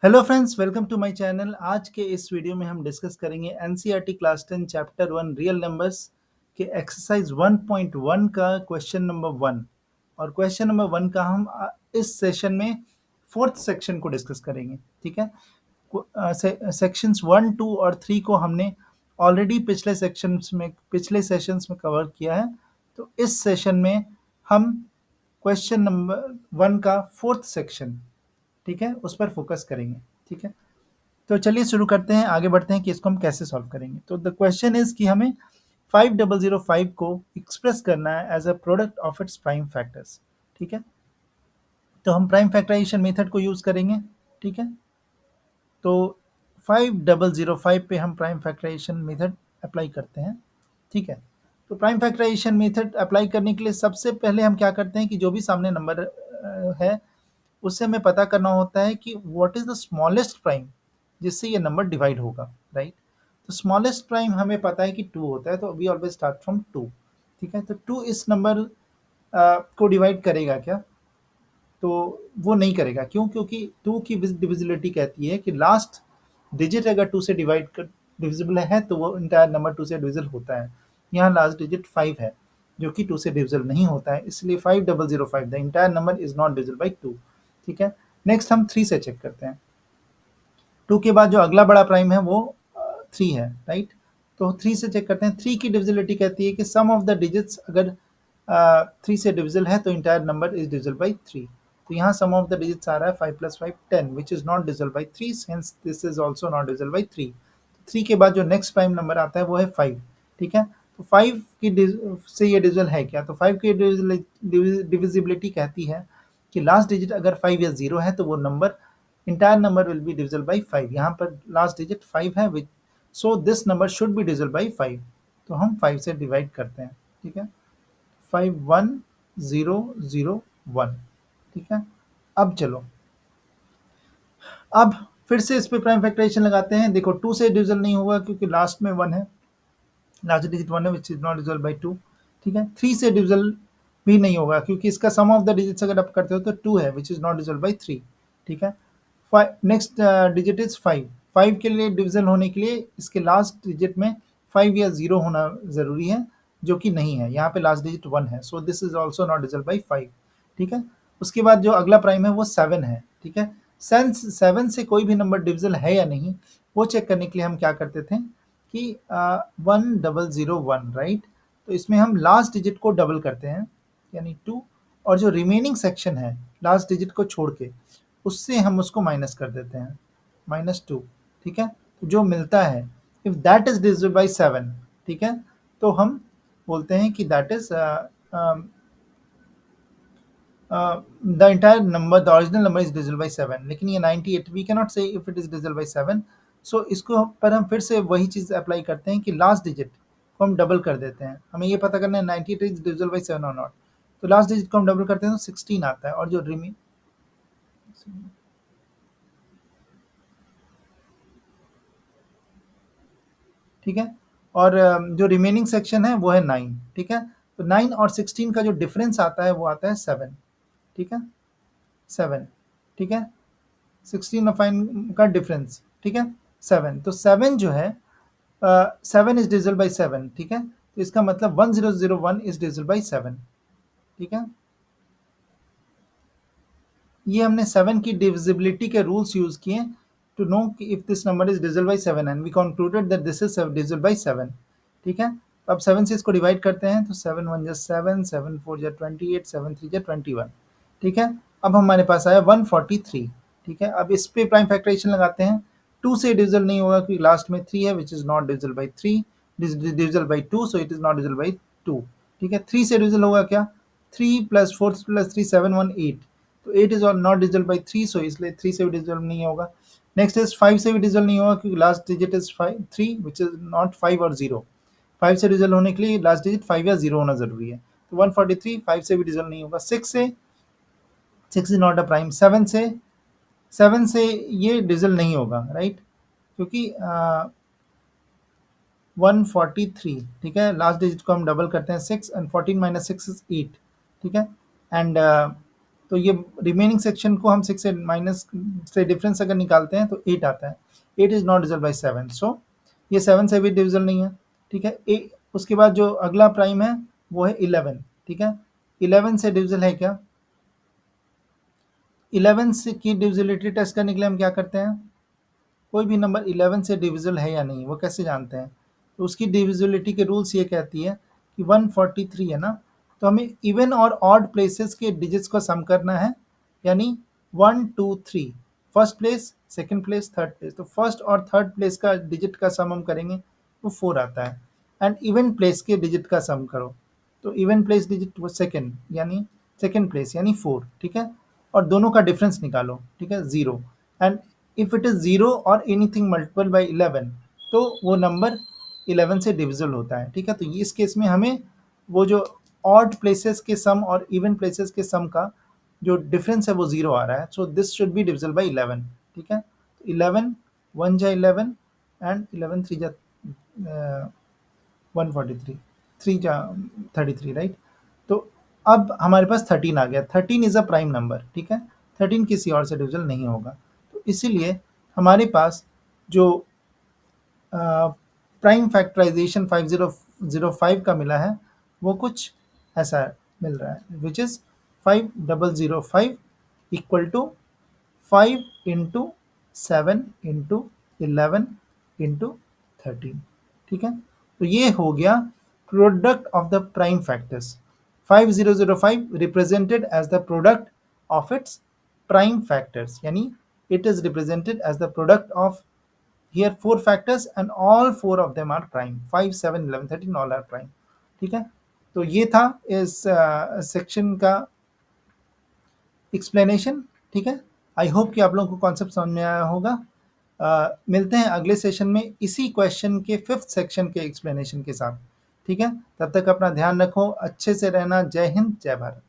Hello friends, welcome to my channel. आज के इस वीडियो में हम डिस्कस करेंगे NCERT class 10 chapter 1 real numbers के एक्सरसाइज 1.1 का क्वेश्चन नंबर 1। और क्वेश्चन नंबर 1 का हम इस सेशन में फोर्थ सेक्शन को डिस्कस करेंगे। ठीक है। सेक्शंस 1, 2 और 3 को हमने ऑलरेडी पिछले सेशंस में कवर किया है। तो इस सेशन में हम क्वेश्चन नंबर 1 का फोर्थ सेक्शन, ठीक है, उस पर फोकस करेंगे। ठीक है। तो चलिए शुरू करते हैं, आगे बढ़ते हैं कि इसको हम कैसे सॉल्व करेंगे। तो द क्वेश्चन इज कि हमें 5005 को एक्सप्रेस करना है as a product of its prime factors. ठीक है। तो हम प्राइम फैक्टराइजेशन मेथड को यूज करेंगे। ठीक है। तो 5005 पे हम प्राइम फैक्टराइजेशन मेथड अप्लाई करते हैं। ठीक है। तो प्राइम फैक्टराइजेशन मेथड अप्लाई करने के लिए सबसे पहले हम क्या करते हैं कि जो भी सामने नंबर है उससे हमें पता करना होता है कि what is the smallest prime जिससे ये नंबर डिवाइड होगा, राइट। तो स्मॉलेस्ट प्राइम हमें पता है कि 2 होता है, तो वी ऑलवेज स्टार्ट फ्रॉम 2। ठीक है। तो 2 इस नंबर को डिवाइड करेगा क्या? तो वो नहीं करेगा। क्यों? क्योंकि 2 की डिविजिबिलिटी कहती है कि लास्ट डिजिट अगर 2 से डिविजिबल है तो वो इंटायर नंबर 2 से डिविजिबल होता है। यहाँ लास्ट डिजिट 5 है जो कि 2 से डिविजिबल नहीं होता है, इसलिए 5005 the entire number is not divisible by 2। ठीक है। नेक्स्ट हम 3 से चेक करते हैं। 2 के बाद जो अगला बड़ा प्राइम है वो 3 है, राइट। तो 3 से चेक करते हैं। 3 की डिविजिबिलिटी कहती है कि सम ऑफ द डिजिट्स अगर 3 से डिविजिबल है तो entire number is divisible by 3। तो यहाँ सम ऑफ द डिजिट्स आ रहा है 5 + 5 10 which is not divisible by 3, hence this is also not divisible by 3। 3 के बाद जो नेक्स्ट प्राइम नंबर आता है वो है 5। ठीक है। तो 5 की से ये डिविजिबल है क्या? तो 5 की डिविजिबिलिटी कहती है कि लास्ट डिजिट अगर 5 या 0 है तो वो number entire number will be divisible by 5। यहाँ पर लास्ट डिजिट 5 है, which so this number should be divisible by 5। तो हम 5 से डिवाइड करते हैं। ठीक है। 51001। ठीक है। अब चलो, अब फिर से इस पे प्राइम फैक्टराइजेशन लगाते हैं। देखो 2 से डिविजन नहीं होगा क्योंकि लास्ट में 1 है, लास्ट डिजिट 1 है which is not divisible by 2। ठीक है। 3 से डिविजन भी नहीं होगा क्योंकि इसका सम ऑफ द डिजिट्स अगर आप करते हो तो 2 है which is not divisible by 3। ठीक है। Next digit is 5। 5 के लिए डिविजन होने के लिए इसके लास्ट डिजिट में 5 या 0 होना जरूरी है, जो कि नहीं है। यहाँ पे लास्ट डिजिट 1 है, so this is also not divisible by 5। ठीक है। उसके बाद जो अगला प्राइम है वो 7 है। ठीक है। सेंस 7 से कोई भी नंबर डिविजिबल है या नहीं वो चेक करने के लिए हम क्या करते थे कि 1001, राइट। तो इसमें हम लास्ट डिजिट को डबल करते हैं, यानी 2, और जो रिमेनिंग सेक्शन है लास्ट डिजिट को छोड़ के उससे हम उसको माइनस कर देते हैं, -2। ठीक है। तो जो मिलता है if that is divisible by 7, ठीक है, तो हम बोलते हैं कि that is the entire number, the original number is divisible by 7। लेकिन ये 98 वी कैन नॉट से if it is divisible by 7। सो इसको पर हम फिर से वही चीज़ अप्लाई करते हैं कि लास्ट डिजिट को हम डबल कर देते हैं। हमें ये पता करना है 98 इज डिविजिबल बाई 7 और नॉट। तो लास्ट डिजिट को हम डबल करते हैं तो 16 आता है, और जो रिमेन, ठीक है, और जो रिमेनिंग सेक्शन है वो है 9। ठीक है। तो 9 और 16 का जो डिफरेंस आता है वो आता है 7। ठीक है। 7। ठीक है। 16 और 5 का डिफरेंस, ठीक है, 7। तो 7 जो है 7 इज डिविजिबल बाई 7। ठीक है। तो इसका मतलब 1001 इज डिविजिबल बाई 7। ठीक है। ये हमने 7 की डिविजिबिलिटी के रूल्स यूज किए to know if this number is divisible by 7, and we concluded that this is divisible by 7। ठीक है। तो अब 7 से इसको डिवाइड करते हैं तो 7 1 जा 7, 7 4 जा 28, 7 3 जा 21। ठीक है। अब हमारे पास आया 143। ठीक है। अब इस पे प्राइम फैक्टराइजेशन लगाते हैं। 2 से डिविजिबल नहीं होगा क्योंकि लास्ट में 3 है which is not divisible by 3, divisible by 2, so it is not divisible by 2। ठीक है। 3 से डिविजिबल होगा क्या? 3 + 4 + 3 7 1 8। तो 8 इज नॉट डिविजिबल बाई 3, सो इसलिए 3 से भी डिविजिबल नहीं होगा। नेक्स्ट इज 5 से भी डिविजिबल नहीं होगा क्योंकि last digit is 5 3 which is not 5 और 0। 5 से डिविजिबल होने के लिए लास्ट डिजिट 5 या 0 होना जरूरी है। तो 143 5 से भी डिविजिबल नहीं होगा। 6 से, 6 इज नॉट अ प्राइम। 7 से ये डिविजिबल नहीं होगा, राइट, क्योंकि 143। ठीक है। लास्ट डिजिट को हम डबल करते हैं 6, एंड 14 - 6 इज 8। ठीक है। एंड तो ये रिमेनिंग सेक्शन को हम 6 से माइनस से डिफरेंस अगर निकालते हैं तो 8 आता है। 8 इज नॉट डिविजिबल बाय 7, सो ये 7 से भी डिविजिबल नहीं है। ठीक है, उसके बाद जो अगला प्राइम है वो है 11। ठीक है, 11 से डिविजिबल है क्या? 11 से की डिविजिबिलिटी टेस्ट करने के लिए हम क्या करते हैं, कोई भी नंबर 11 से डिविजिबल है या नहीं वो कैसे जानते हैं? तो उसकी डिविजिबिलिटी के रूल्स ये कहती है कि 143 है ना, तो हमें इवन और ऑड प्लेसेस के डिजिट्स को सम करना है, यानी 1 2 3, first place, second place, third place, तो फर्स्ट और थर्ड प्लेस का डिजिट का सम हम करेंगे तो 4 आता है। एंड इवन प्लेस के डिजिट का सम करो, तो इवन प्लेस डिजिट वो सेकंड, यानी सेकंड प्लेस यानी 4। ठीक है, और दोनों का डिफरेंस निकालो। ठीक है, 0। एंड इफ इट इज 0 और एनीथिंग मल्टीपल बाय 11 तो वो नंबर 11 से डिविजिबल होता है। ठीक है, तो इस केस में हमें वो जो ऑड प्लेसेस के सम और इवन प्लेसेस के सम का जो डिफरेंस है वो 0 आ रहा है, so this should be divisible by 11। ठीक है, तो 11 1 जा 11 एंड 11 3 जा 143, 3 जा 33, राइट। तो अब हमारे पास 13 आ गया। 13 इज अ प्राइम नंबर। ठीक है, 13 किसी और से डिविजिबल नहीं होगा, तो इसीलिए हमारे पास जो प्राइम फैक्टराइजेशन 5005 का मिला है वो कुछ ऐसा मिल रहा है, which is 5005 equal to 5 into 7 into 11 into 13। ठीक है, तो ये हो गया product of the prime factors. 5005 represented as the product of its prime factors, yani it is represented as the product of here 4 factors and all 4 of them are prime, 5 7 11 13 all are prime। ठीक है, तो ये था इस section का explanation. ठीक है, I hope कि आप लोगों को कॉन्सेप्ट समझ में आया होगा। मिलते हैं अगले सेशन में इसी क्वेश्चन के 5th सेक्शन के एक्सप्लेनेशन के साथ। ठीक है, तब तक अपना ध्यान रखो, अच्छे से रहना। जय हिंद, जय भारत।